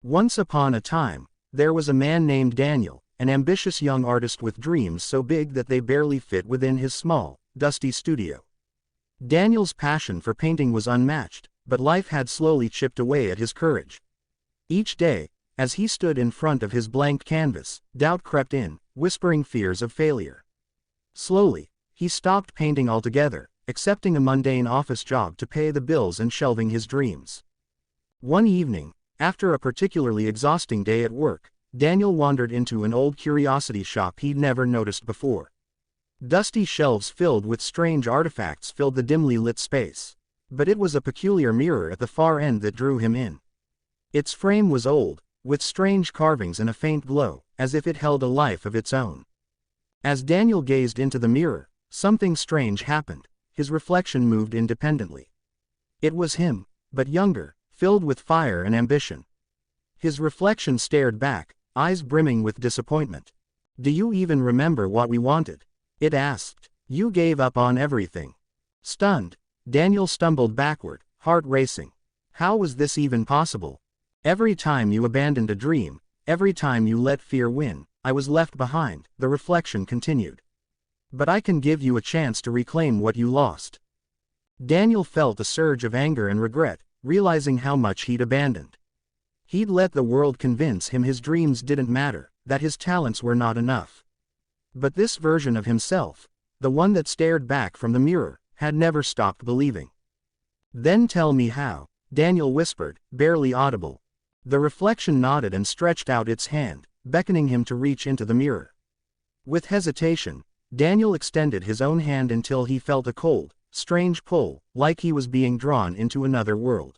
Once upon a time, there was a man named Daniel, an ambitious young artist with dreams so big that they barely fit within his small, dusty studio. Daniel's passion for painting was unmatched, but life had slowly chipped away at his courage. Each day, as he stood in front of his blank canvas, doubt crept in, whispering fears of failure. Slowly, he stopped painting altogether, accepting a mundane office job to pay the bills and shelving his dreams. One evening, after a particularly exhausting day at work, Daniel wandered into an old curiosity shop he'd never noticed before. Dusty shelves filled with strange artifacts filled the dimly lit space. But it was a peculiar mirror at the far end that drew him in. Its frame was old, with strange carvings and a faint glow, as if it held a life of its own. As Daniel gazed into the mirror, something strange happened. His reflection moved independently. It was him, but younger, filled with fire and ambition. His reflection stared back, eyes brimming with disappointment. "Do you even remember what we wanted?" it asked. "You gave up on everything." Stunned, Daniel stumbled backward, heart racing. How was this even possible? "Every time you abandoned a dream, every time you let fear win, I was left behind," the reflection continued. "But I can give you a chance to reclaim what you lost." Daniel felt a surge of anger and regret, realizing how much he'd abandoned. He'd let the world convince him his dreams didn't matter, that his talents were not enough. But this version of himself, the one that stared back from the mirror, had never stopped believing. "Then tell me how," Daniel whispered, barely audible. The reflection nodded and stretched out its hand, beckoning him to reach into the mirror. With hesitation, Daniel extended his own hand until he felt a cold, strange pull, like he was being drawn into another world.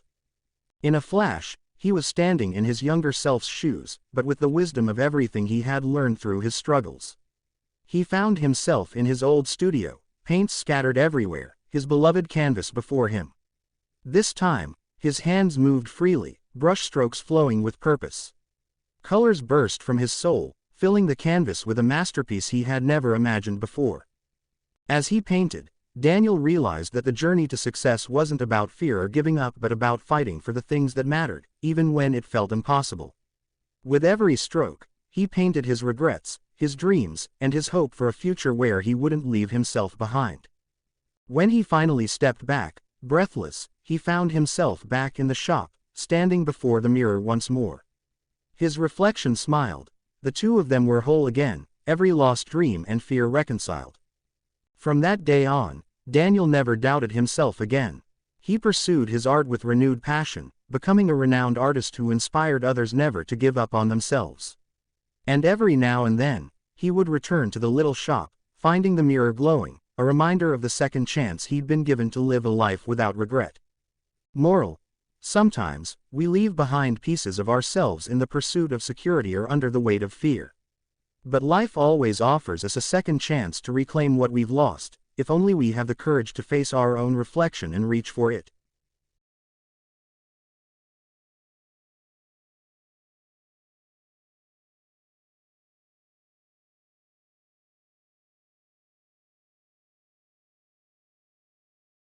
In a flash, he was standing in his younger self's shoes, but with the wisdom of everything he had learned through his struggles. He found himself in his old studio, paints scattered everywhere, his beloved canvas before him. This time, his hands moved freely, brushstrokes flowing with purpose. Colors burst from his soul, filling the canvas with a masterpiece he had never imagined before. As he painted, Daniel realized that the journey to success wasn't about fear or giving up but about fighting for the things that mattered, even when it felt impossible. With every stroke, he painted his regrets, his dreams, and his hope for a future where he wouldn't leave himself behind. When he finally stepped back, breathless, he found himself back in the shop, standing before the mirror once more. His reflection smiled. The two of them were whole again, every lost dream and fear reconciled. From that day on, Daniel never doubted himself again. He pursued his art with renewed passion, becoming a renowned artist who inspired others never to give up on themselves. And every now and then, he would return to the little shop, finding the mirror glowing, a reminder of the second chance he'd been given to live a life without regret. Moral: sometimes, we leave behind pieces of ourselves in the pursuit of security or under the weight of fear. But life always offers us a second chance to reclaim what we've lost, if only we have the courage to face our own reflection and reach for it.